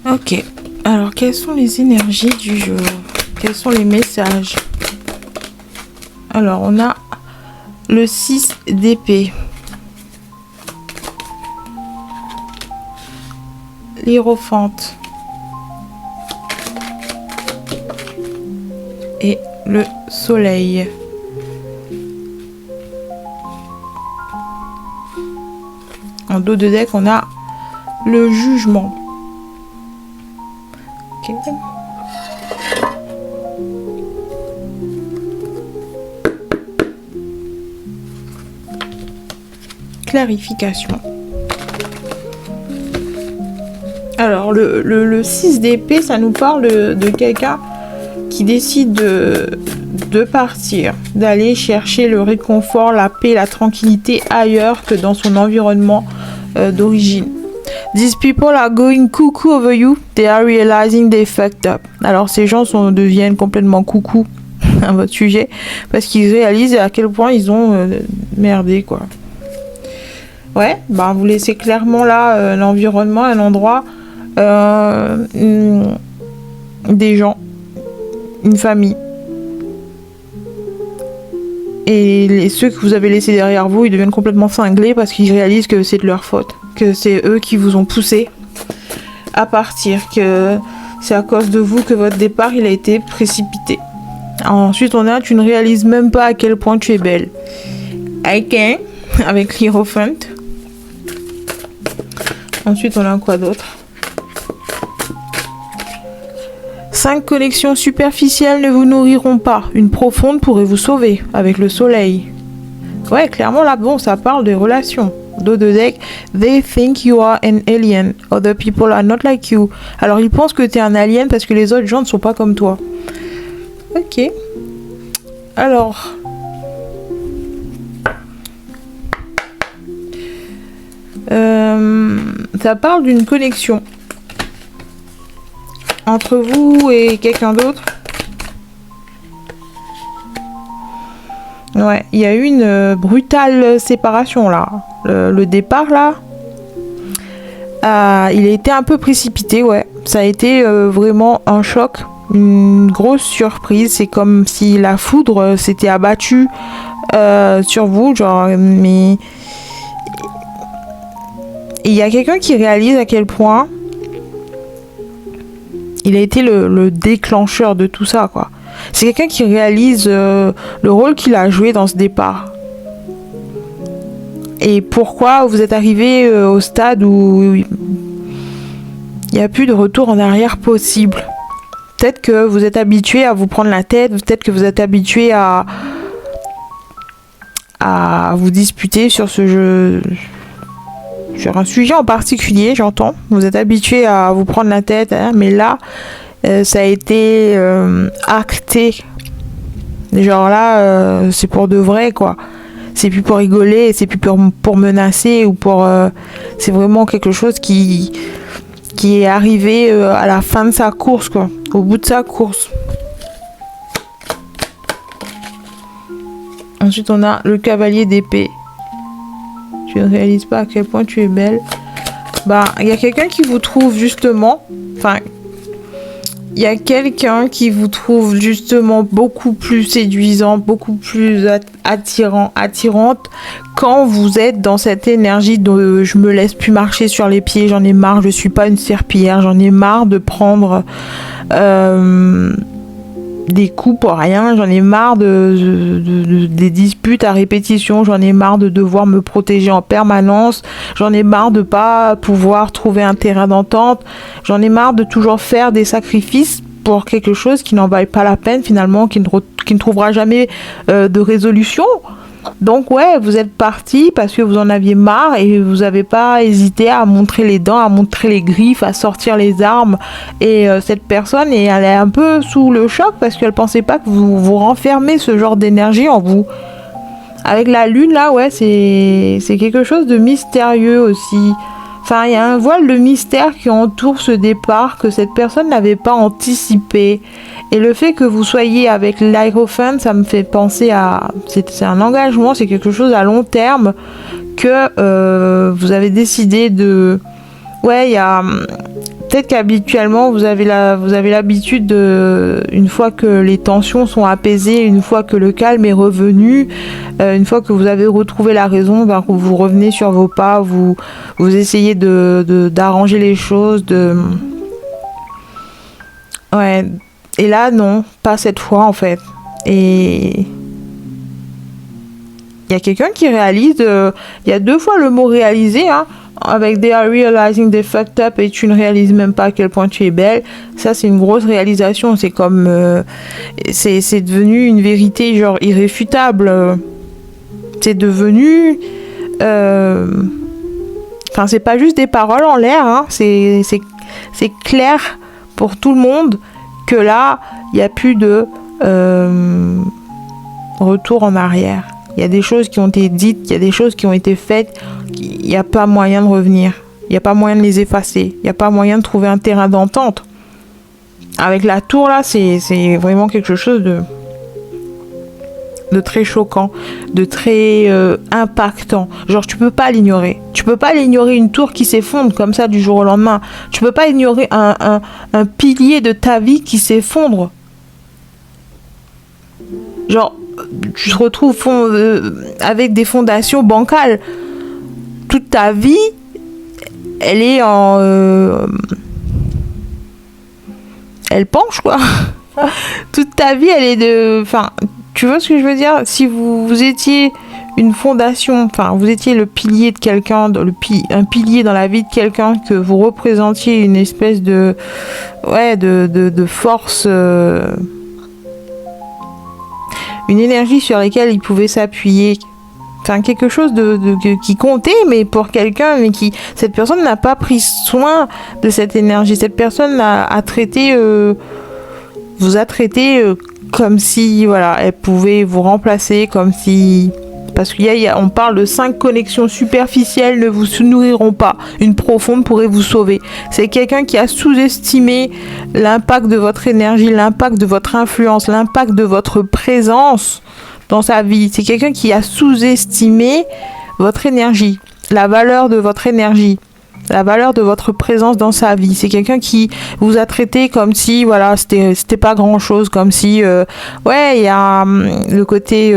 Ok. Alors, quelles sont les énergies du jour? Quels sont les messages? Alors, on a le 6 d'épée. L'hiérophante. Et le soleil. En dos de deck, on a le jugement. Ok. Clarification. Alors, le 6 d'épée, ça nous parle de quelqu'un qui décide de partir, d'aller chercher le réconfort, la paix, la tranquillité ailleurs que dans son environnement d'origine. These people are going cuckoo over you. They are realizing they fucked up. Alors, ces gens deviennent complètement coucou à votre sujet parce qu'ils réalisent à quel point ils ont merdé, quoi. Ouais, bah vous laissez clairement là l'environnement, un endroit, des gens, une famille. Et ceux que vous avez laissés derrière vous, ils deviennent complètement cinglés parce qu'ils réalisent que c'est de leur faute, que c'est eux qui vous ont poussé à partir, que c'est à cause de vous que votre départ il a été précipité. Ensuite on a, tu ne réalises même pas à quel point tu es belle. Ok, avec l'Hierophant. Ensuite, on a quoi d'autre? 5 connexions superficielles ne vous nourriront pas. Une profonde pourrait vous sauver, avec le soleil. Ouais, clairement, là, bon, ça parle des relations. Dos de deck, they think you are an alien. Other people are not like you. Alors, ils pensent que tu es un alien parce que les autres gens ne sont pas comme toi. Ok. Alors... ça parle d'une connexion entre vous et quelqu'un d'autre. Ouais, il y a eu une brutale séparation là. Le départ là, il a été un peu précipité, ouais. Ça a été vraiment un choc, une grosse surprise. C'est comme si la foudre s'était abattue sur vous, genre, mais... Il y a quelqu'un qui réalise à quel point il a été le déclencheur de tout ça, quoi. C'est quelqu'un qui réalise le rôle qu'il a joué dans ce départ. Et pourquoi vous êtes arrivé au stade où il n'y a plus de retour en arrière possible. Peut-être que vous êtes habitué à vous prendre la tête, peut-être que vous êtes habitué à vous disputer sur ce jeu... Sur un sujet en particulier, j'entends. Vous êtes habitué à vous prendre la tête, hein, mais là, ça a été acté. Genre là, c'est pour de vrai, quoi. C'est plus pour rigoler, c'est plus pour menacer ou pour... c'est vraiment quelque chose qui est arrivé à la fin de sa course, quoi. Au bout de sa course. Ensuite, on a le cavalier d'épée. Tu ne réalises pas à quel point tu es belle. Bah, il y a quelqu'un qui vous trouve justement... Enfin, il y a quelqu'un qui vous trouve justement beaucoup plus séduisant, beaucoup plus attirante quand vous êtes dans cette énergie de je me laisse plus marcher sur les pieds, j'en ai marre, je suis pas une serpillière, j'en ai marre de prendre des coups pour rien, j'en ai marre des disputes à répétition, j'en ai marre de devoir me protéger en permanence, j'en ai marre de pas pouvoir trouver un terrain d'entente, j'en ai marre de toujours faire des sacrifices pour quelque chose qui n'en vaille pas la peine finalement, qui ne trouvera jamais de résolution. Donc ouais, vous êtes parti parce que vous en aviez marre et vous n'avez pas hésité à montrer les dents, à montrer les griffes, à sortir les armes. Et cette personne, elle est un peu sous le choc parce qu'elle pensait pas que vous renfermez ce genre d'énergie en vous. Avec la lune là, ouais, c'est quelque chose de mystérieux aussi. Enfin, il y a un voile de mystère qui entoure ce départ que cette personne n'avait pas anticipé. Et le fait que vous soyez avec l'Hierophant, ça me fait penser à... C'est un engagement, c'est quelque chose à long terme que vous avez décidé de... Ouais, il y a peut-être qu'habituellement vous avez l'habitude de, une fois que les tensions sont apaisées, une fois que le calme est revenu, une fois que vous avez retrouvé la raison, ben, vous revenez sur vos pas, vous essayez d'arranger les choses, ouais. Et là non, pas cette fois en fait. Et il y a quelqu'un qui réalise, il y a 2 fois le mot réaliser, hein. Avec they are realizing they fucked up et tu ne réalises même pas à quel point tu es belle. Ça, c'est une grosse réalisation. C'est comme... c'est devenu une vérité genre irréfutable. C'est devenu... Enfin, c'est pas juste des paroles en l'air. Hein. C'est clair pour tout le monde que là, il n'y a plus de retour en arrière. Il y a des choses qui ont été dites, il y a des choses qui ont été faites, il n'y a pas moyen de revenir. Il n'y a pas moyen de les effacer. Il n'y a pas moyen de trouver un terrain d'entente. Avec la tour, là, c'est vraiment quelque chose de très choquant, de très impactant. Genre, tu peux pas l'ignorer. Tu peux pas l'ignorer, une tour qui s'effondre comme ça du jour au lendemain. Tu peux pas ignorer un pilier de ta vie qui s'effondre. Genre, tu te retrouves avec des fondations bancales. Toute ta vie, elle est en... elle penche, quoi. Toute ta vie, elle est de... Enfin, tu vois ce que je veux dire? Si vous étiez une fondation, enfin, vous étiez le pilier de quelqu'un, un pilier dans la vie de quelqu'un, que vous représentiez une espèce de... Ouais, de force... une énergie sur laquelle il pouvait s'appuyer, enfin quelque chose qui comptait, mais pour quelqu'un, mais cette personne n'a pas pris soin de cette énergie. Cette personne vous a traité comme si, voilà, elle pouvait vous remplacer, comme si... Parce qu'on parle de 5 connexions superficielles ne vous nourriront pas. Une profonde pourrait vous sauver. C'est quelqu'un qui a sous-estimé l'impact de votre énergie, l'impact de votre influence, l'impact de votre présence dans sa vie. C'est quelqu'un qui a sous-estimé votre énergie, la valeur de votre énergie, la valeur de votre présence dans sa vie. C'est quelqu'un qui vous a traité comme si, voilà, c'était pas grand-chose, comme si, ouais, il y a le côté...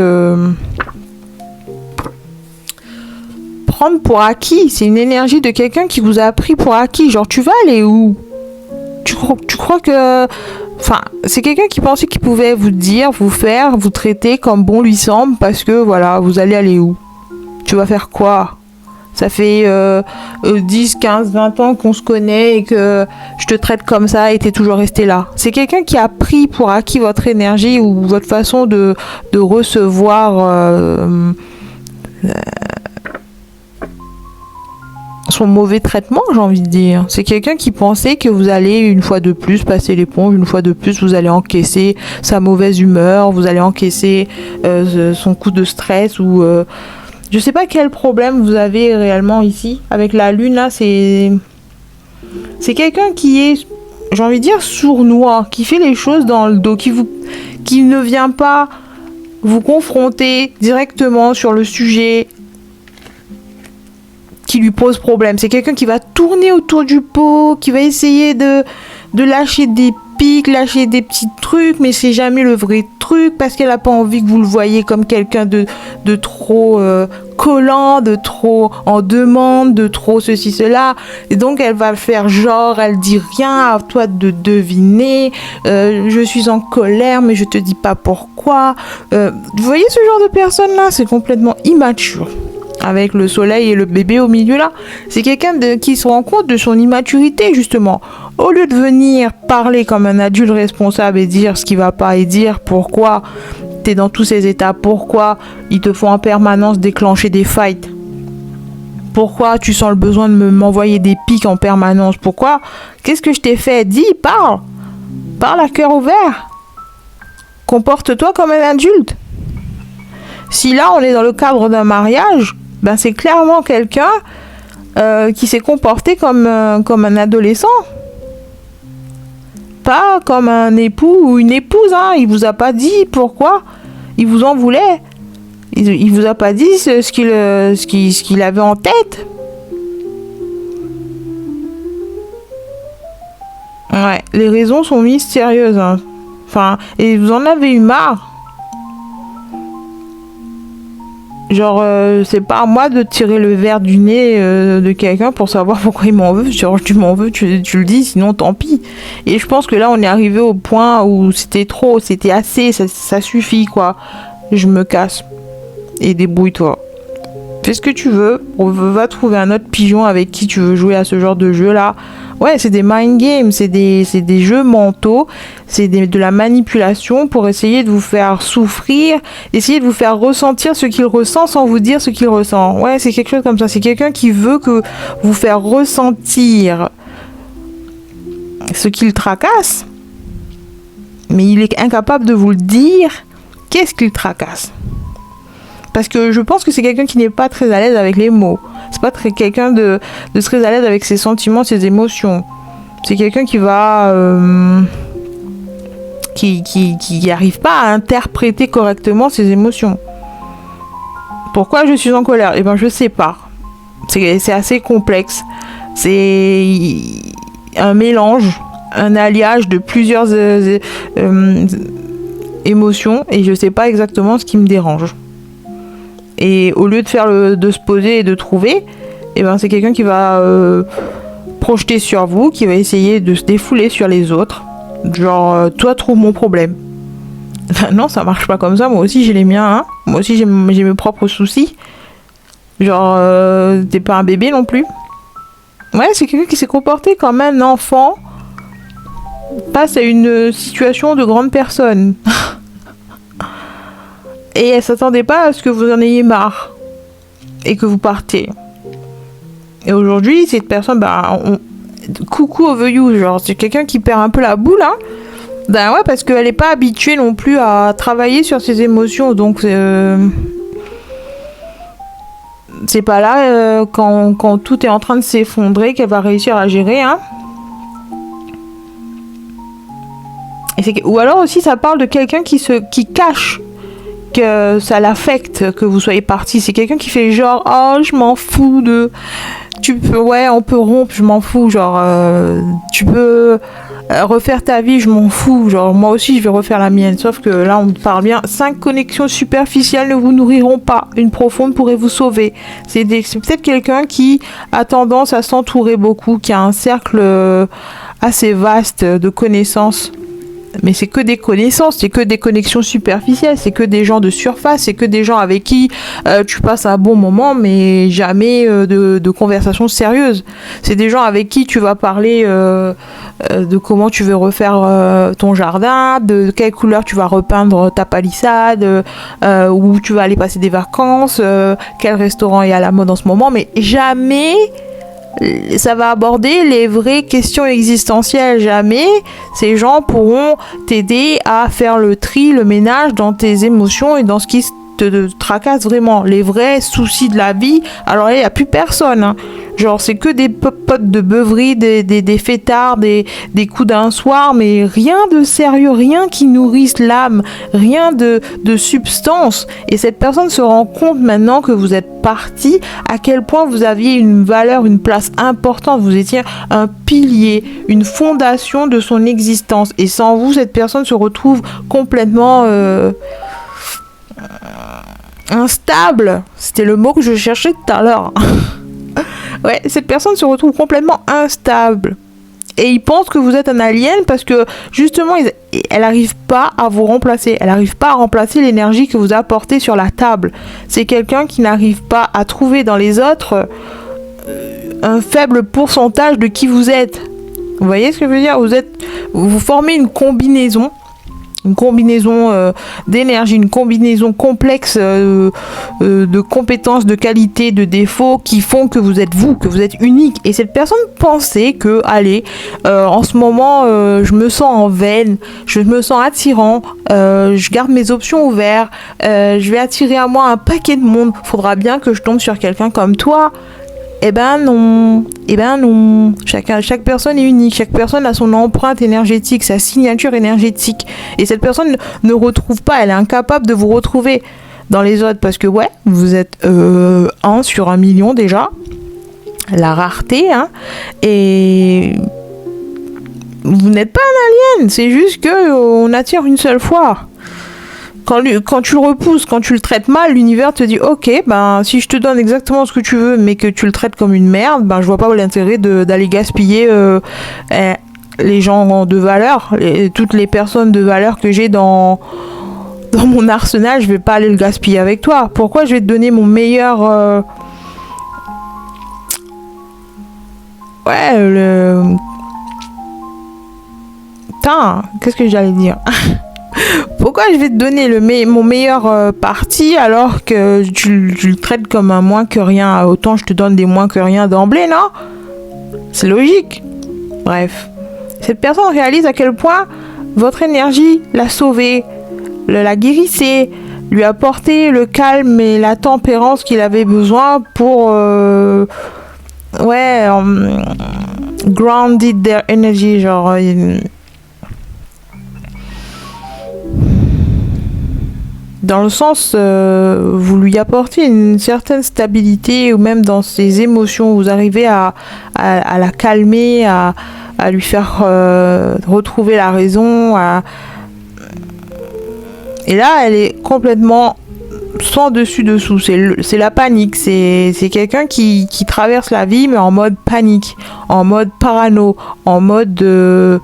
prendre pour acquis, c'est une énergie de quelqu'un qui vous a pris pour acquis. Genre, tu vas aller où? Tu crois que... Enfin, c'est quelqu'un qui pensait qu'il pouvait vous dire, vous faire, vous traiter comme bon lui semble, parce que, voilà, vous allez aller où? Tu vas faire quoi? Ça fait 10, 15, 20 ans qu'on se connaît et que je te traite comme ça et t'es toujours resté là. C'est quelqu'un qui a pris pour acquis votre énergie ou votre façon de recevoir... son mauvais traitement, j'ai envie de dire. C'est quelqu'un qui pensait que vous allez une fois de plus passer l'éponge, une fois de plus vous allez encaisser sa mauvaise humeur, vous allez encaisser son coup de stress ou je sais pas quel problème vous avez réellement ici avec la lune là. C'est quelqu'un qui est, j'ai envie de dire, sournois, qui fait les choses dans le dos, qui ne vient pas vous confronter directement sur le sujet qui lui pose problème. C'est quelqu'un qui va tourner autour du pot, qui va essayer de lâcher des pics, lâcher des petits trucs, mais c'est jamais le vrai truc parce qu'elle a pas envie que vous le voyez comme quelqu'un de trop collant, de trop en demande, de trop ceci, cela. Et donc elle va faire genre, elle dit rien, à toi de deviner. Je suis en colère, mais je te dis pas pourquoi. Vous voyez ce genre de personne là, c'est complètement immature. Avec le soleil et le bébé au milieu là. C'est quelqu'un qui se rend compte de son immaturité justement. Au lieu de venir parler comme un adulte responsable et dire ce qui va pas et dire pourquoi t'es dans tous ces états, pourquoi il te faut en permanence déclencher des fights, pourquoi tu sens le besoin de m'envoyer des pics en permanence, pourquoi, qu'est-ce que je t'ai fait, dis, parle à cœur ouvert, comporte-toi comme un adulte. Si là on est dans le cadre d'un mariage, ben c'est clairement quelqu'un qui s'est comporté comme un adolescent. Pas comme un époux ou une épouse, hein. Il vous a pas dit pourquoi il vous en voulait. Il vous a pas dit ce qu'il avait en tête. Ouais, les raisons sont mystérieuses. Hein. Enfin, et vous en avez eu marre. Genre, c'est pas à moi de tirer le verre du nez de quelqu'un pour savoir pourquoi il m'en veut. Genre, tu m'en veux, tu le dis, sinon tant pis. Et je pense que là, on est arrivé au point où c'était trop, c'était assez, ça suffit, quoi. Je me casse. Et débrouille-toi. Fais ce que tu veux. On va trouver un autre pigeon avec qui tu veux jouer à ce genre de jeu-là. Ouais, c'est des mind games, c'est des jeux mentaux, c'est de la manipulation pour essayer de vous faire souffrir, essayer de vous faire ressentir ce qu'il ressent sans vous dire ce qu'il ressent. Ouais, c'est quelque chose comme ça. C'est quelqu'un qui veut que vous faire ressentir ce qu'il tracasse, mais il est incapable de vous le dire. Qu'est-ce qu'il tracasse ? Parce que je pense que c'est quelqu'un qui n'est pas très à l'aise avec les mots. C'est pas quelqu'un de très à l'aise avec ses sentiments, ses émotions. C'est quelqu'un qui va... qui n'arrive pas à interpréter correctement ses émotions. Pourquoi je suis en colère ? Eh ben, je sais pas. C'est assez complexe. C'est un mélange, un alliage de plusieurs émotions et je sais pas exactement ce qui me dérange. Et au lieu de se poser et de trouver, eh ben c'est quelqu'un qui va projeter sur vous, qui va essayer de se défouler sur les autres. Genre, toi trouve mon problème. Non, ça marche pas comme ça. Moi aussi j'ai les miens. Hein. Moi aussi j'ai mes propres soucis. Genre, t'es pas un bébé non plus. Ouais, c'est quelqu'un qui s'est comporté comme un enfant face à une situation de grande personne. Et elle s'attendait pas à ce que vous en ayez marre et que vous partez. Et aujourd'hui, cette personne, coucou over you, genre c'est quelqu'un qui perd un peu la boule, hein. Ben ouais, parce qu'elle est pas habituée non plus à travailler sur ses émotions, donc c'est pas là quand tout est en train de s'effondrer qu'elle va réussir à gérer, hein. Ou alors aussi ça parle de quelqu'un qui cache que ça l'affecte que vous soyez parti. C'est quelqu'un qui fait genre oh je m'en fous de on peut rompre, je m'en fous, genre tu peux refaire ta vie, je m'en fous, genre moi aussi je vais refaire la mienne, sauf que là on parle bien 5 connexions superficielles ne vous nourriront pas, une profonde pourrait vous sauver. C'est peut-être quelqu'un qui a tendance à s'entourer beaucoup, qui a un cercle assez vaste de connaissances. Mais c'est que des connaissances, c'est que des connexions superficielles, c'est que des gens de surface, c'est que des gens avec qui tu passes un bon moment, mais jamais de conversations sérieuses. C'est des gens avec qui tu vas parler de comment tu veux refaire ton jardin, de quelle couleur tu vas repeindre ta palissade, où tu vas aller passer des vacances, quel restaurant est à la mode en ce moment, mais jamais... ça va aborder les vraies questions existentielles. Jamais ces gens pourront t'aider à faire le tri, le ménage dans tes émotions et dans ce qui te tracasse vraiment. Les vrais soucis de la vie, alors là, il n'y a plus personne. Hein. Genre, c'est que des potes de beuverie, des fêtards, des coups d'un soir, mais rien de sérieux, rien qui nourrisse l'âme, rien de substance. Et cette personne se rend compte maintenant que vous êtes parti, à quel point vous aviez une valeur, une place importante. Vous étiez un pilier, une fondation de son existence. Et sans vous, cette personne se retrouve complètement... instable. C'était le mot que je cherchais tout à l'heure. Ouais, cette personne se retrouve complètement instable. Et il pense que vous êtes un alien parce que justement, elle n'arrive pas à vous remplacer. Elle n'arrive pas à remplacer l'énergie que vous apportez sur la table. C'est quelqu'un qui n'arrive pas à trouver dans les autres un faible pourcentage de qui vous êtes. Vous voyez ce que je veux dire ? Vous formez une combinaison d'énergie, une combinaison complexe de compétences, de qualités, de défauts qui font que vous êtes vous, que vous êtes unique. Et cette personne pensait que, allez, en ce moment, je me sens en veine, je me sens attirant, je garde mes options ouvertes, je vais attirer à moi un paquet de monde. Faudra bien que je tombe sur quelqu'un comme toi. Eh ben non. Chaque personne est unique, chaque personne a son empreinte énergétique, sa signature énergétique. Et cette personne ne retrouve pas, elle est incapable de vous retrouver dans les autres parce que ouais, vous êtes 1 sur 1 million déjà, la rareté, hein. Et vous n'êtes pas un alien, c'est juste que on attire une seule fois. Quand tu le repousses, quand tu le traites mal, l'univers te dit ok, ben si je te donne exactement ce que tu veux, mais que tu le traites comme une merde, ben je vois pas l'intérêt d'aller gaspiller les gens de valeur, toutes les personnes de valeur que j'ai dans mon arsenal, je vais pas aller le gaspiller avec toi. Pourquoi je vais te donner mon meilleur Putain, qu'est-ce que j'allais dire? Pourquoi je vais te donner mon meilleur parti alors que tu le traites comme un moins que rien? Autant je te donne des moins que rien d'emblée, non? C'est logique. Bref. Cette personne réalise à quel point votre énergie l'a sauvé, la guérissait, lui apportait le calme et la tempérance qu'il avait besoin pour grounded their energy, genre dans le sens vous lui apportez une certaine stabilité, ou même dans ses émotions, vous arrivez à la calmer, à lui faire retrouver la raison, et là elle est complètement sans dessus-dessous, c'est la panique, c'est quelqu'un qui traverse la vie mais en mode panique, en mode parano, en mode le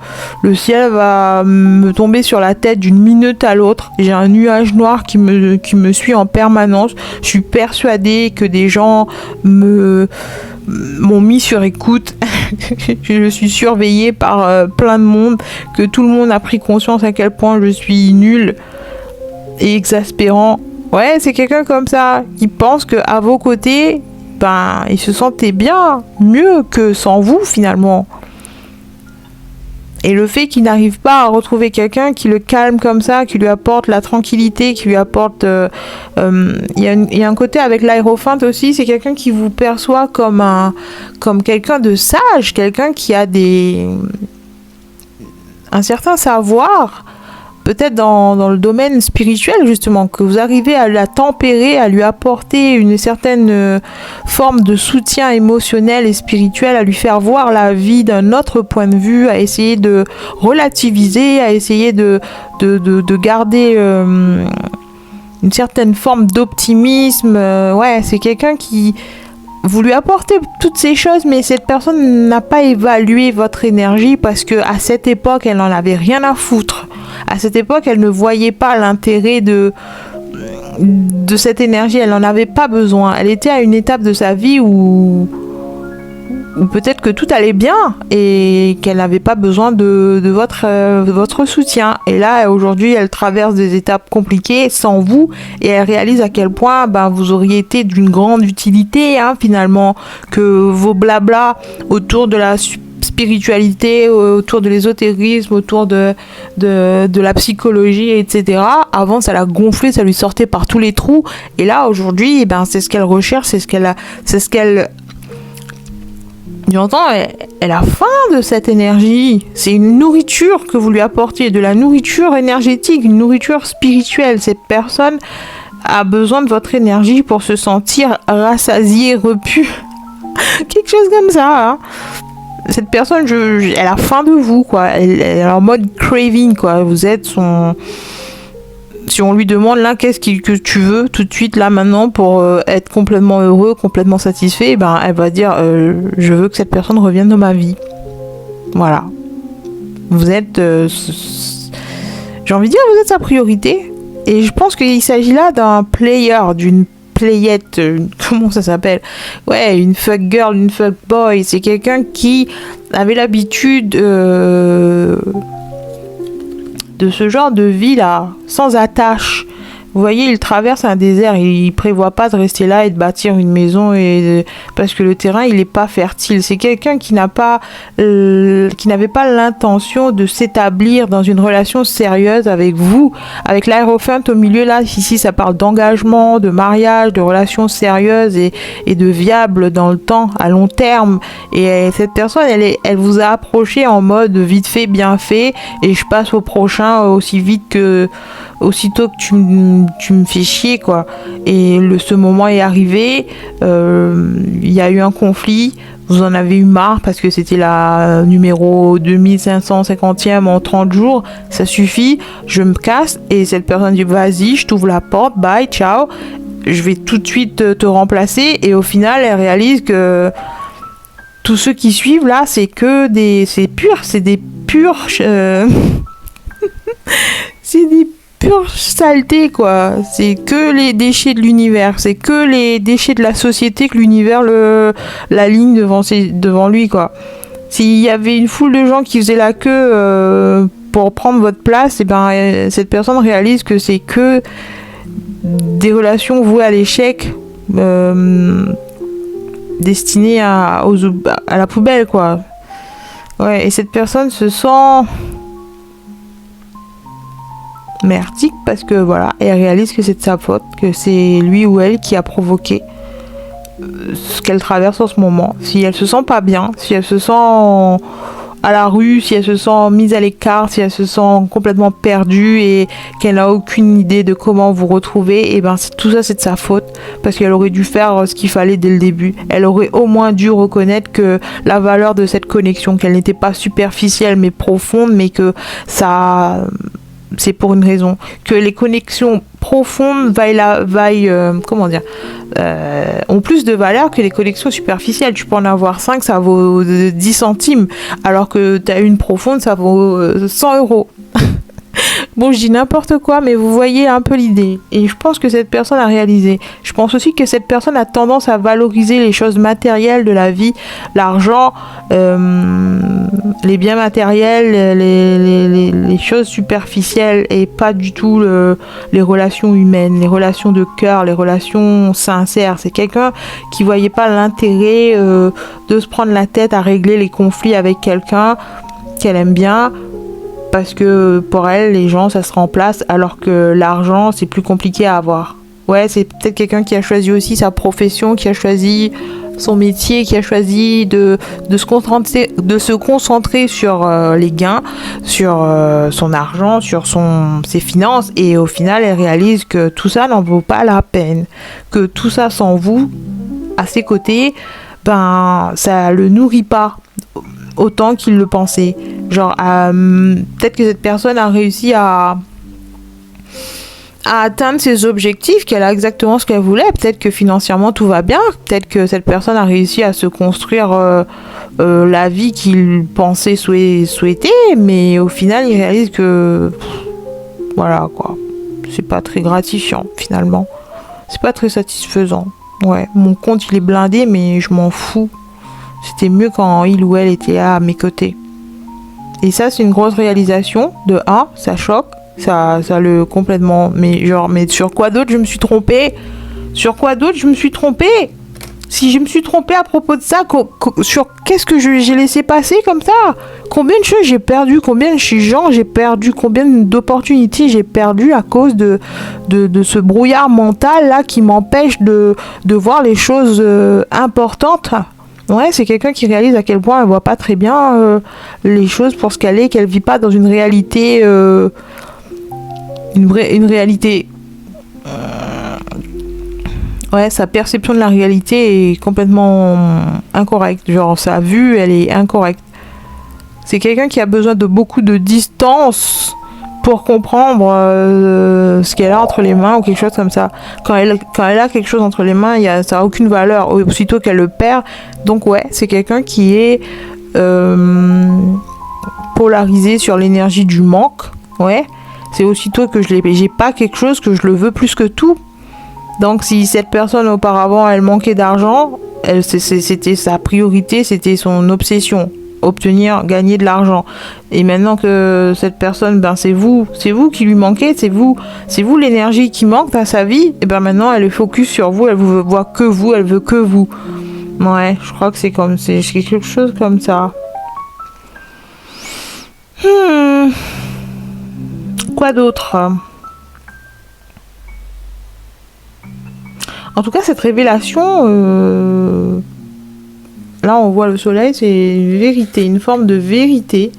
ciel va me tomber sur la tête d'une minute à l'autre, j'ai un nuage noir qui me suit en permanence, je suis persuadée que des gens m'ont mis sur écoute, je suis surveillée par plein de monde, que tout le monde a pris conscience à quel point je suis nulle et exaspérant. Ouais, c'est quelqu'un comme ça, qui pense qu'à vos côtés, ben, il se sentait bien, mieux que sans vous, finalement. Et le fait qu'il n'arrive pas à retrouver quelqu'un qui le calme comme ça, qui lui apporte la tranquillité, qui lui apporte... Il y a un côté avec l'aérophante aussi, c'est quelqu'un qui vous perçoit comme quelqu'un de sage, quelqu'un qui a un certain savoir, peut-être dans le domaine spirituel justement, que vous arrivez à la tempérer, à lui apporter une certaine forme de soutien émotionnel et spirituel, à lui faire voir la vie d'un autre point de vue, à essayer de relativiser, à essayer de garder une certaine forme d'optimisme. Ouais, c'est quelqu'un qui... Vous lui apportez toutes ces choses, mais cette personne n'a pas évalué votre énergie parce que à cette époque, elle n'en avait rien à foutre. À cette époque, elle ne voyait pas l'intérêt de cette énergie. Elle n'en avait pas besoin. Elle était à une étape de sa vie où peut-être que tout allait bien et qu'elle n'avait pas besoin de votre soutien. Et là, aujourd'hui, elle traverse des étapes compliquées sans vous et elle réalise à quel point vous auriez été d'une grande utilité, finalement, que vos blabla autour de la spiritualité, autour de l'ésotérisme, autour de la psychologie, etc. Avant, ça l'a gonflé, ça lui sortait par tous les trous. Et là, aujourd'hui, c'est ce qu'elle recherche, c'est ce qu'elle j'entends, elle a faim de cette énergie. C'est une nourriture que vous lui apportez, de la nourriture énergétique, une nourriture spirituelle. Cette personne a besoin de votre énergie pour se sentir rassasiée, repue. Quelque chose comme ça, Cette personne, elle a faim de vous, quoi. Elle est en mode craving, quoi. Vous êtes son... Si on lui demande là qu'est-ce que tu veux tout de suite là maintenant pour être complètement heureux, complètement satisfait, elle va dire je veux que cette personne revienne dans ma vie. Voilà. Vous êtes j'ai envie de dire vous êtes sa priorité, et je pense qu'il s'agit là d'un player, d'une playette, comment ça s'appelle? Ouais, une fuck girl, une fuck boy, c'est quelqu'un qui avait l'habitude de ce genre de vie là, sans attache. Vous voyez, il traverse un désert, il prévoit pas de rester là et de bâtir une maison parce que le terrain il est pas fertile. C'est quelqu'un qui n'avait pas l'intention de s'établir dans une relation sérieuse avec vous, avec l'aérophant au milieu là. Ici ça parle d'engagement, de mariage, de relations sérieuses et de viables dans le temps, à long terme. Et cette personne, elle vous a approché en mode vite fait, bien fait, et je passe au prochain aussitôt que tu me tu me fais chier, quoi. Et ce moment est arrivé, il y a eu un conflit, vous en avez eu marre parce que c'était la numéro 2550e en 30 jours, ça suffit, je me casse. Et cette personne dit vas-y, je t'ouvre la porte, bye, ciao, je vais tout de suite te remplacer. Et au final, elle réalise que tous ceux qui suivent là, c'est des purs c'est des pures saletés, quoi. C'est que les déchets de l'univers, c'est que les déchets de la société que l'univers la ligne devant lui, quoi. S'il y avait une foule de gens qui faisaient la queue pour prendre votre place, et ben cette personne réalise que c'est que des relations vouées à l'échec, destinées à la poubelle, quoi. Ouais, et cette personne se sent merdique parce que voilà, elle réalise que c'est de sa faute, que c'est lui ou elle qui a provoqué ce qu'elle traverse en ce moment. Si elle se sent pas bien, si elle se sent à la rue, si elle se sent mise à l'écart, si elle se sent complètement perdue et qu'elle n'a aucune idée de comment vous retrouver, et ben tout ça c'est de sa faute parce qu'elle aurait dû faire ce qu'il fallait dès le début. Elle aurait au moins dû reconnaître que la valeur de cette connexion, qu'elle n'était pas superficielle mais profonde, mais que ça c'est pour une raison, que les connexions profondes ont plus de valeur que les connexions superficielles. Tu peux en avoir 5, ça vaut 10 centimes, alors que tu as une profonde, ça vaut 100 euros. Bon, je dis n'importe quoi, mais vous voyez un peu l'idée. Et je pense que cette personne a réalisé. Je pense aussi que cette personne a tendance à valoriser les choses matérielles de la vie, l'argent, les biens matériels, les choses superficielles, et pas du tout les relations humaines, les relations de cœur, les relations sincères. C'est quelqu'un qui voyait pas l'intérêt de se prendre la tête à régler les conflits avec quelqu'un qu'elle aime bien, parce que pour elle, les gens, ça se remplace, alors que l'argent, c'est plus compliqué à avoir. Ouais, c'est peut-être quelqu'un qui a choisi aussi sa profession, qui a choisi son métier, qui a choisi de se concentrer sur les gains, sur son argent, sur ses finances, et au final, elle réalise que tout ça n'en vaut pas la peine, que tout ça sans vous, à ses côtés, ben, ça le nourrit pas autant qu'il le pensait. Genre, peut-être que cette personne a réussi à atteindre ses objectifs, qu'elle a exactement ce qu'elle voulait. Peut-être que financièrement tout va bien. Peut-être que cette personne a réussi à se construire la vie qu'il pensait souhaiter. Mais au final, il réalise que voilà, quoi. C'est pas très gratifiant, finalement. C'est pas très satisfaisant. Ouais, mon compte, il est blindé, mais je m'en fous. C'était mieux quand il ou elle était là à mes côtés. Et ça, c'est une grosse réalisation. De 1, ça choque. Ça le complètement... Mais sur quoi d'autre je me suis trompée? Sur quoi d'autre je me suis trompée? Si je me suis trompée à propos de ça, sur qu'est-ce que j'ai laissé passer comme ça? Combien de choses j'ai perdu? Combien de gens j'ai perdu? Combien d'opportunités j'ai perdu à cause de ce brouillard mental là qui m'empêche de voir les choses importantes? Ouais, c'est quelqu'un qui réalise à quel point elle voit pas très bien les choses pour ce qu'elle est, qu'elle vit pas dans une réalité, une réalité. Ouais, sa perception de la réalité est complètement incorrecte. Genre, sa vue, elle est incorrecte. C'est quelqu'un qui a besoin de beaucoup de distance pour comprendre ce qu'elle a entre les mains ou quelque chose comme ça. Quand elle a quelque chose entre les mains, ça n'a aucune valeur. Aussitôt qu'elle le perd. Donc ouais, c'est quelqu'un qui est polarisé sur l'énergie du manque. Ouais, c'est aussitôt que j'ai pas quelque chose que je le veux plus que tout. Donc si cette personne auparavant, elle manquait d'argent, c'était sa priorité, c'était son obsession. Gagner de l'argent. Et maintenant que cette personne, ben c'est vous qui lui manquez, c'est vous l'énergie qui manque dans sa vie, et ben maintenant elle est focus sur vous, elle vous voit que vous, elle veut que vous. Ouais, je crois que c'est quelque chose comme ça. Quoi d'autre? En tout cas, cette révélation, là on voit le soleil, c'est une vérité, une forme de vérité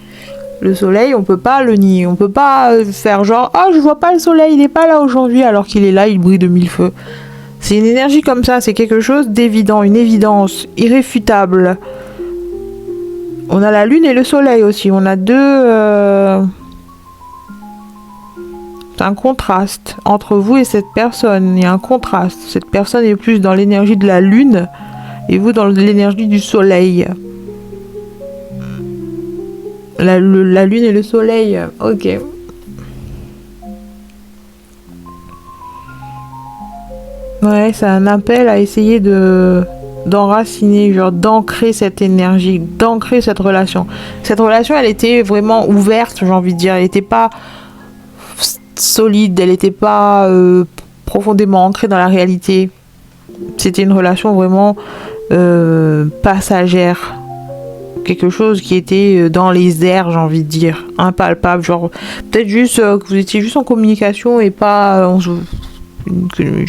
Le soleil, on peut pas le nier. On peut pas faire genre, oh, je vois pas le soleil, il est pas là aujourd'hui, alors qu'il est là, il brille de mille feux. C'est une énergie comme ça, c'est quelque chose d'évident, une évidence, irréfutable. On a la lune et le soleil aussi, on a deux... C'est un contraste entre vous et cette personne, il y a un contraste. Cette personne est plus dans l'énergie de la lune et vous dans l'énergie du soleil. La lune et le soleil, ok. Ouais, c'est un appel à essayer d'enraciner, genre d'ancrer cette énergie, d'ancrer cette relation. Cette relation, elle était vraiment ouverte, j'ai envie de dire. Elle n'était pas solide, elle n'était pas profondément ancrée dans la réalité. C'était une relation vraiment passagère. Quelque chose qui était dans les airs, j'ai envie de dire, impalpable, genre peut-être juste que vous étiez juste en communication et pas une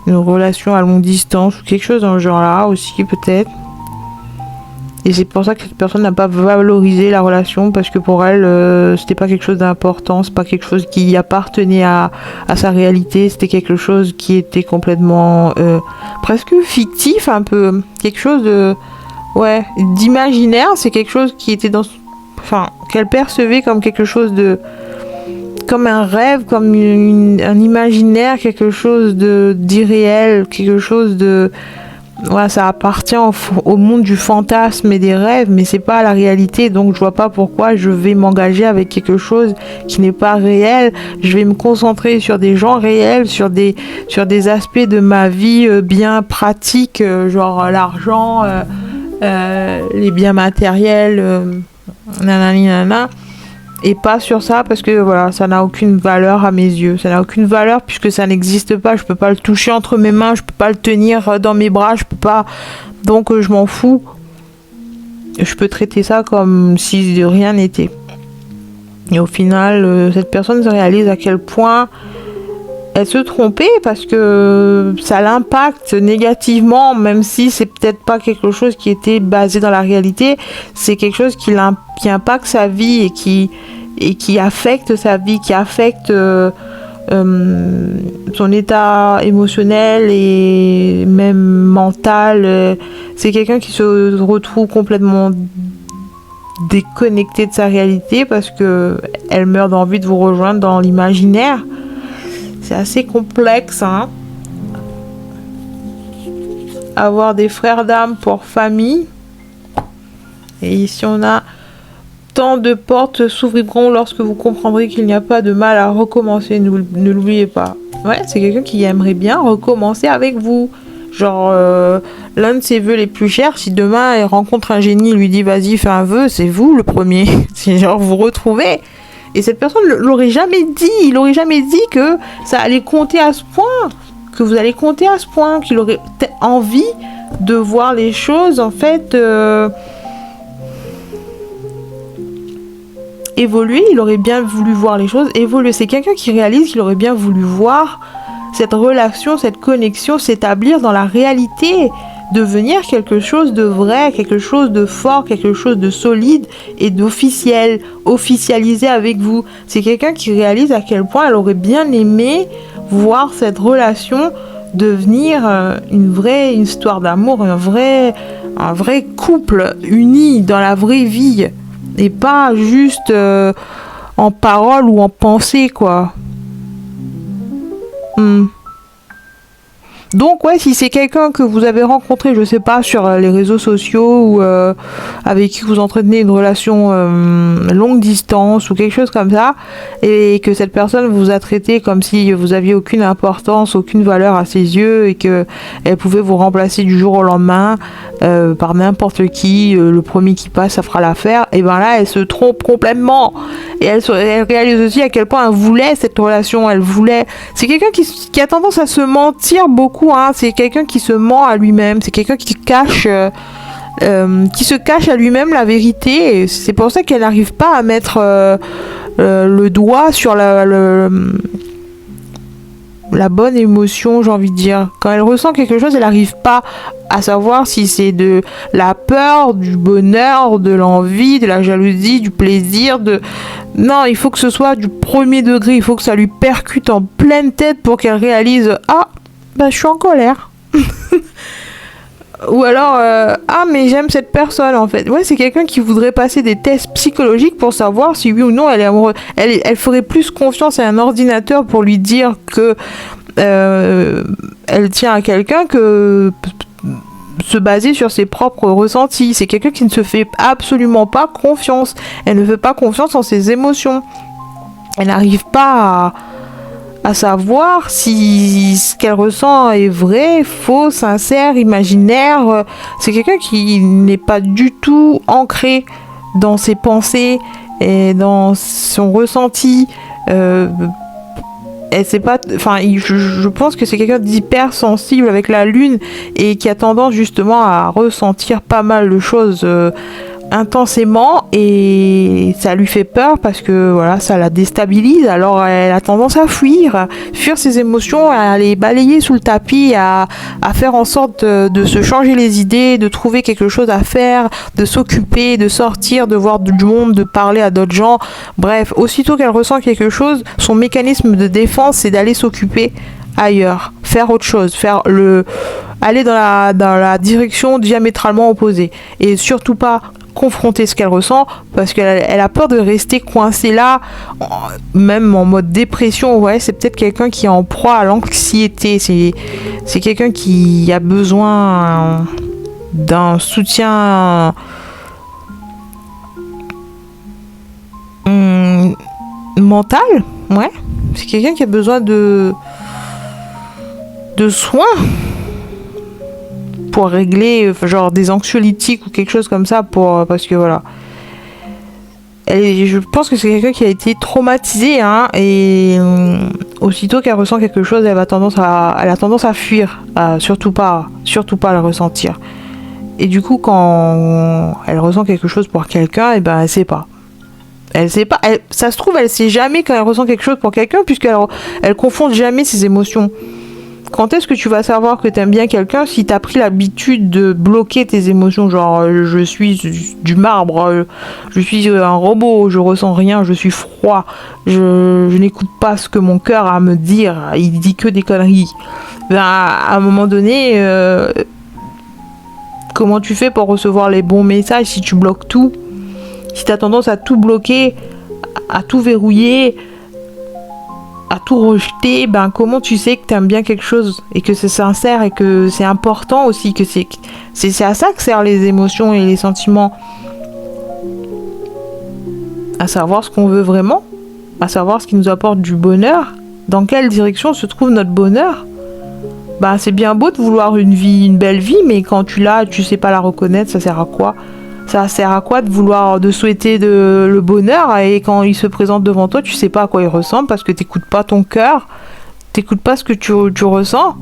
relation à longue distance ou quelque chose dans ce genre-là aussi peut-être. Et c'est pour ça que cette personne n'a pas valorisé la relation parce que pour elle c'était pas quelque chose d'important, c'est pas quelque chose qui appartenait à sa réalité, c'était quelque chose qui était complètement presque fictif un peu, quelque chose de ouais, d'imaginaire, c'est quelque chose qui était dans... Enfin, qu'elle percevait comme quelque chose de... Comme un rêve, comme un imaginaire, quelque chose d'irréel, quelque chose de... Ouais, ça appartient au monde du fantasme et des rêves, mais c'est pas la réalité, donc je vois pas pourquoi je vais m'engager avec quelque chose qui n'est pas réel. Je vais me concentrer sur des gens réels, sur des aspects de ma vie bien pratiques, genre l'argent... les biens matériels, nanani nanana, et pas sur ça parce que voilà, ça n'a aucune valeur à mes yeux. Ça n'a aucune valeur puisque ça n'existe pas. Je peux pas le toucher entre mes mains, je peux pas le tenir dans mes bras, je peux pas. Donc je m'en fous. Je peux traiter ça comme si de rien n'était. Et au final, cette personne se réalise à quel point elle se trompait parce que ça l'impacte négativement, même si c'est peut-être pas quelque chose qui était basé dans la réalité, c'est quelque chose qui impacte sa vie et qui affecte sa vie, qui affecte son état émotionnel et même mental. C'est quelqu'un qui se retrouve complètement déconnecté de sa réalité parce que elle meurt d'envie de vous rejoindre dans l'imaginaire. C'est assez complexe, hein. Avoir des frères d'âme pour famille. Et ici on a tant de portes s'ouvriront lorsque vous comprendrez qu'il n'y a pas de mal à recommencer. Ne l'oubliez pas. Ouais, c'est quelqu'un qui aimerait bien recommencer avec vous. Genre, l'un de ses vœux les plus chers, si demain elle rencontre un génie, il lui dit vas-y fais un vœu, c'est vous le premier. C'est genre vous retrouvez. Et cette personne l'aurait jamais dit. Il aurait jamais dit que ça allait compter à ce point. Que vous allez compter à ce point. Qu'il aurait envie de voir les choses, en fait, évoluer. Il aurait bien voulu voir les choses évoluer. C'est quelqu'un qui réalise qu'il aurait bien voulu voir cette relation, cette connexion s'établir dans la réalité. Devenir quelque chose de vrai, quelque chose de fort, quelque chose de solide et d'officiel, officialisé avec vous. C'est quelqu'un qui réalise à quel point elle aurait bien aimé voir cette relation devenir une vraie histoire d'amour, un vrai couple uni dans la vraie vie et pas juste en parole ou en pensée, quoi. Donc ouais, si c'est quelqu'un que vous avez rencontré, je sais pas, sur les réseaux sociaux ou avec qui vous entretenez une relation longue distance ou quelque chose comme ça, et que cette personne vous a traité comme si vous aviez aucune importance, aucune valeur à ses yeux et que elle pouvait vous remplacer du jour au lendemain par n'importe qui, le premier qui passe ça fera l'affaire, et ben là elle se trompe complètement et elle réalise aussi à quel point elle voulait cette relation, c'est quelqu'un qui a tendance à se mentir beaucoup. C'est quelqu'un qui se ment à lui-même, c'est quelqu'un qui se cache à lui-même la vérité, et c'est pour ça qu'elle n'arrive pas à mettre le doigt sur la bonne émotion, j'ai envie de dire. Quand elle ressent quelque chose, elle n'arrive pas à savoir si c'est de la peur, du bonheur, de l'envie, de la jalousie, du plaisir, de... Non, il faut que ce soit du premier degré, il faut que ça lui percute en pleine tête pour qu'elle réalise « Ah, bah je suis en colère ». Ou alors, ah mais j'aime cette personne en fait. Ouais, c'est quelqu'un qui voudrait passer des tests psychologiques pour savoir si oui ou non elle est amoureuse. Elle ferait plus confiance à un ordinateur pour lui dire que elle tient à quelqu'un que se baser sur ses propres ressentis. C'est quelqu'un qui ne se fait absolument pas confiance. Elle ne fait pas confiance en ses émotions. Elle n'arrive pas à savoir si ce qu'elle ressent est vrai, faux, sincère, imaginaire. C'est quelqu'un qui n'est pas du tout ancré dans ses pensées et dans son ressenti. Elle sait pas, enfin, je pense que c'est quelqu'un d'hyper sensible avec la lune et qui a tendance justement à ressentir pas mal de choses intensément, et ça lui fait peur parce que voilà, ça la déstabilise. Alors elle a tendance à fuir ses émotions, à les balayer sous le tapis, à faire en sorte de se changer les idées, de trouver quelque chose à faire, de s'occuper, de sortir, de voir du monde, de parler à d'autres gens. Bref, aussitôt qu'elle ressent quelque chose, son mécanisme de défense, c'est d'aller s'occuper ailleurs, faire autre chose, aller dans la direction diamétralement opposée, et surtout pas confronter ce qu'elle ressent, parce qu'elle a peur de rester coincée là, même en mode dépression. Ouais, c'est peut-être quelqu'un qui est en proie à l'anxiété, c'est quelqu'un qui a besoin d'un soutien mental. Ouais, c'est quelqu'un qui a besoin de soins pour régler, genre des anxiolytiques ou quelque chose comme ça, parce que voilà, je pense que c'est quelqu'un qui a été traumatisé, hein, et aussitôt qu'elle ressent quelque chose, elle a tendance à fuir, surtout pas le ressentir. Et du coup, quand elle ressent quelque chose pour quelqu'un, et ben elle sait pas, ça se trouve, elle sait jamais quand elle ressent quelque chose pour quelqu'un, puisqu'elle confond jamais ses émotions. Quand est-ce que tu vas savoir que t'aimes bien quelqu'un si t'as pris l'habitude de bloquer tes émotions, genre je suis du marbre, je suis un robot, je ressens rien, je suis froid, je n'écoute pas ce que mon cœur a à me dire, il dit que des conneries. Ben, à un moment donné, comment tu fais pour recevoir les bons messages si tu bloques tout? Si t'as tendance à tout bloquer, à tout verrouiller, à tout rejeter, ben comment tu sais que t'aimes bien quelque chose et que c'est sincère et que c'est important aussi, que c'est à ça que servent les émotions et les sentiments, à savoir ce qu'on veut vraiment, à savoir ce qui nous apporte du bonheur, dans quelle direction se trouve notre bonheur. Ben c'est bien beau de vouloir une belle vie, mais quand tu l'as, tu sais pas la reconnaître, ça sert à quoi? Ça sert à quoi de souhaiter le bonheur, et quand il se présente devant toi, tu sais pas à quoi il ressemble parce que t'écoutes pas ton cœur, t'écoutes pas ce que tu ressens.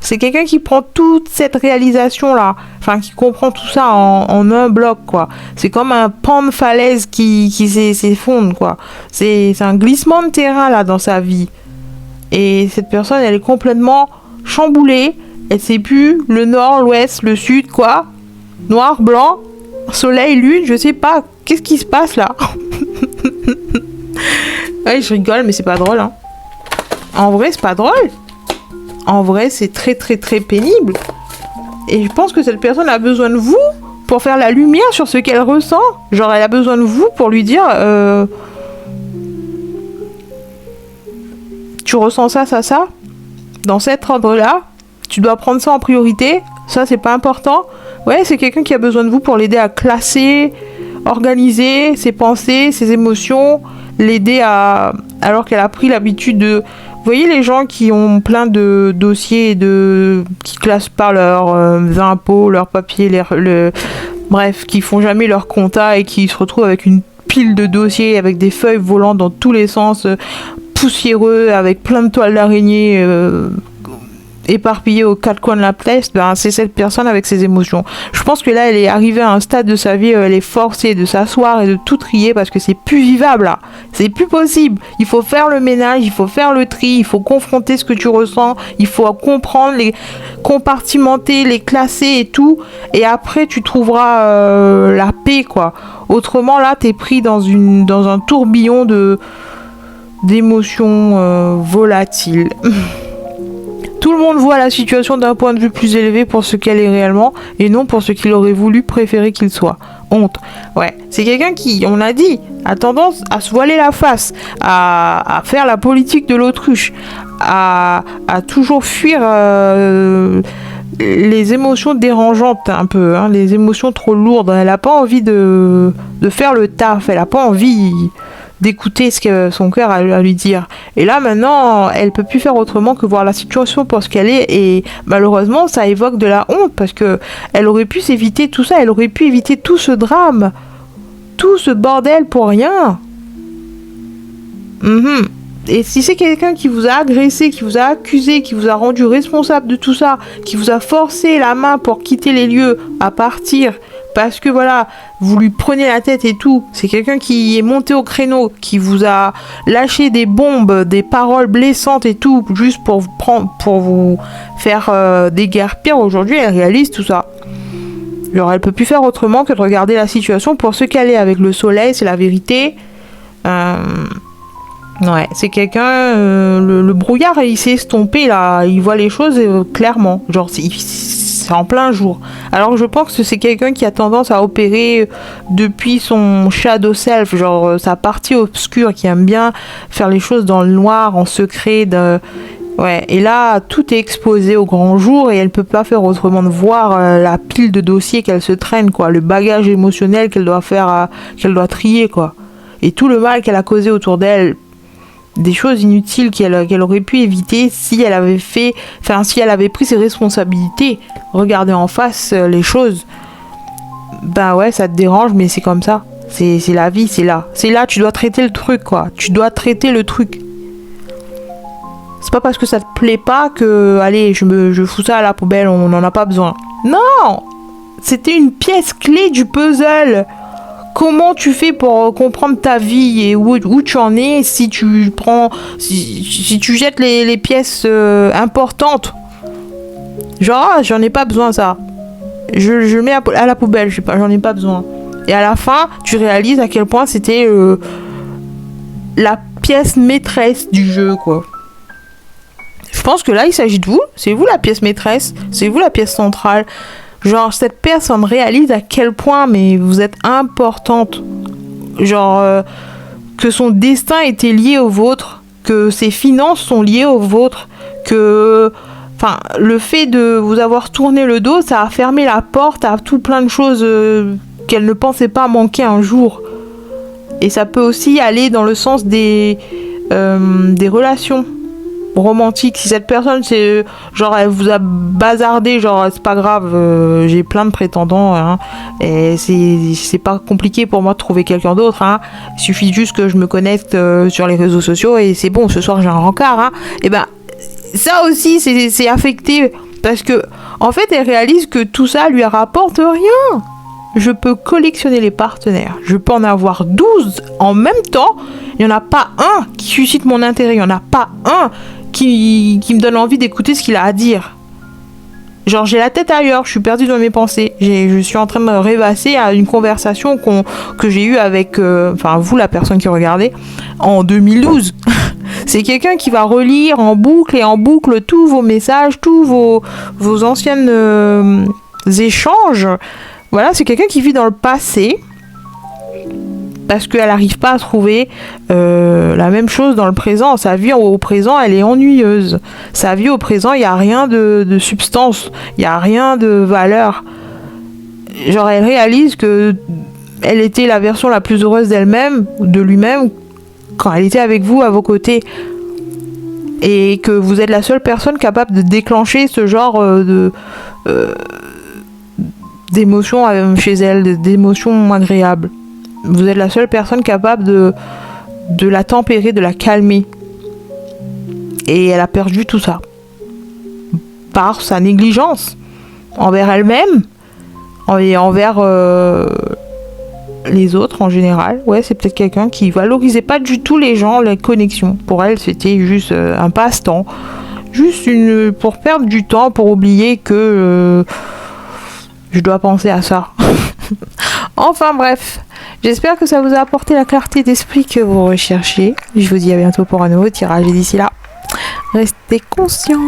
C'est quelqu'un qui prend toute cette réalisation là, enfin qui comprend tout ça en un bloc, quoi. C'est comme un pan de falaise qui s'effondre, quoi. C'est un glissement de terrain là dans sa vie. Et cette personne, elle est complètement chamboulée. Elle sait plus le nord, l'ouest, le sud, quoi. Noir, blanc, soleil, lune, je sais pas. Qu'est-ce qui se passe là? Ouais, je rigole, mais c'est pas drôle, hein. En vrai, c'est pas drôle. En vrai, c'est très très très pénible. Et je pense que cette personne a besoin de vous pour faire la lumière sur ce qu'elle ressent. Genre, elle a besoin de vous pour lui dire tu ressens ça, ça, ça. Dans cet ordre-là, tu dois prendre ça en priorité. Ça, c'est pas important. Ouais, c'est quelqu'un qui a besoin de vous pour l'aider à classer, organiser ses pensées, ses émotions, l'aider alors qu'elle a pris l'habitude de... Vous voyez les gens qui ont plein de dossiers qui classent pas leurs impôts, leurs papiers, bref, qui font jamais leur compta et qui se retrouvent avec une pile de dossiers, avec des feuilles volant dans tous les sens, poussiéreux, avec plein de toiles d'araignée. éparpillée aux quatre coins de la place, ben, c'est cette personne avec ses émotions. Je pense que là, elle est arrivée à un stade de sa vie où elle est forcée de s'asseoir et de tout trier parce que c'est plus vivable là. C'est plus possible. Il faut faire le ménage, il faut faire le tri, il faut confronter ce que tu ressens, il faut comprendre, les compartimenter, les classer et tout. Et après, tu trouveras la paix, quoi. Autrement, là, t'es pris dans un tourbillon d'émotions volatiles. Tout le monde voit la situation d'un point de vue plus élevé pour ce qu'elle est réellement et non pour ce qu'il aurait voulu préférer qu'il soit. Honte. Ouais, c'est quelqu'un qui, on l'a dit, a tendance à se voiler la face, à faire la politique de l'autruche, à toujours fuir les émotions dérangeantes un peu, hein, les émotions trop lourdes. Elle n'a pas envie de faire le taf, elle n'a pas envie d'écouter ce que son cœur a à lui dire. Et là maintenant, elle peut plus faire autrement que voir la situation pour ce qu'elle est, et malheureusement ça évoque de la honte parce que elle aurait pu s'éviter tout ça, elle aurait pu éviter tout ce drame, tout ce bordel pour rien. Et si c'est quelqu'un qui vous a agressé, qui vous a accusé, qui vous a rendu responsable de tout ça, qui vous a forcé la main pour quitter les lieux, à partir, parce que voilà, vous lui prenez la tête et tout, c'est quelqu'un qui est monté au créneau, qui vous a lâché des bombes, des paroles blessantes et tout, juste pour vous faire des guerres pires, aujourd'hui elle réalise tout ça. Genre elle peut plus faire autrement que de regarder la situation pour ce qu'elle est, avec le soleil, c'est la vérité. Ouais, c'est quelqu'un, le brouillard il s'est estompé là, il voit les choses clairement, genre c'est en plein jour. Alors je pense que c'est quelqu'un qui a tendance à opérer depuis son shadow self, genre sa partie obscure, qui aime bien faire les choses dans le noir, en secret. Ouais, et là tout est exposé au grand jour et elle peut pas faire autrement de voir la pile de dossiers qu'elle se traîne, quoi, le bagage émotionnel qu'elle doit faire, qu'elle doit trier, quoi, et tout le mal qu'elle a causé autour d'elle. Des choses inutiles qu'elle aurait pu éviter si elle avait si elle avait pris ses responsabilités, regarder en face les choses. Bah ouais, ça te dérange, mais c'est comme ça. C'est la vie, c'est là. C'est là, tu dois traiter le truc, quoi. Tu dois traiter le truc. C'est pas parce que ça te plaît pas que, allez, je fous ça à la poubelle, on n'en a pas besoin. Non! C'était une pièce clé du puzzle. Comment tu fais pour comprendre ta vie et où tu en es si tu jettes les pièces importantes? Genre, j'en ai pas besoin, ça. Je mets à la poubelle, j'en ai pas besoin. Et à la fin, tu réalises à quel point c'était la pièce maîtresse du jeu, quoi. Je pense que là, il s'agit de vous. C'est vous la pièce maîtresse. C'est vous la pièce centrale. Genre, cette personne réalise à quel point, mais vous êtes importante. Genre, que son destin était lié au vôtre, que ses finances sont liées aux vôtres, que... Enfin, le fait de vous avoir tourné le dos, ça a fermé la porte à tout plein de choses qu'elle ne pensait pas manquer un jour. Et ça peut aussi aller dans le sens des relations romantique. Si cette personne, c'est genre elle vous a bazardé, genre c'est pas grave, j'ai plein de prétendants, hein, et c'est pas compliqué pour moi de trouver quelqu'un d'autre, hein. Il suffit juste que je me connecte sur les réseaux sociaux et c'est bon, ce soir j'ai un rencard, hein. Et ben ça aussi c'est affecté parce que en fait elle réalise que tout ça lui rapporte rien. Je peux collectionner les partenaires, je peux en avoir 12 en même temps, il n'y en a pas un qui suscite mon intérêt, il n'y en a pas un qui me donne envie d'écouter ce qu'il a à dire. Genre j'ai la tête ailleurs, je suis perdue dans mes pensées, je suis en train de me rêvasser à une conversation que j'ai eue avec, vous la personne qui regardait, en 2012. C'est quelqu'un qui va relire en boucle et en boucle tous vos messages, tous vos anciennes échanges. Voilà, c'est quelqu'un qui vit dans le passé parce qu'elle n'arrive pas à trouver la même chose dans le présent. Sa vie au présent, elle est ennuyeuse. Sa vie au présent, il n'y a rien de substance, il n'y a rien de valeur. Genre, elle réalise que elle était la version la plus heureuse d'elle-même, de lui-même, quand elle était avec vous, à vos côtés. Et que vous êtes la seule personne capable de déclencher ce genre d'émotions chez elle, d'émotions agréables. Vous êtes la seule personne capable de la tempérer, de la calmer. Et elle a perdu tout ça. par sa négligence envers elle-même et envers les autres en général. Ouais, c'est peut-être quelqu'un qui valorisait pas du tout les gens, les connexions. Pour elle, c'était juste un passe-temps. Juste pour perdre du temps, pour oublier que je dois penser à ça. Enfin bref, j'espère que ça vous a apporté la clarté d'esprit que vous recherchez. Je vous dis à bientôt pour un nouveau tirage et d'ici là, restez conscients.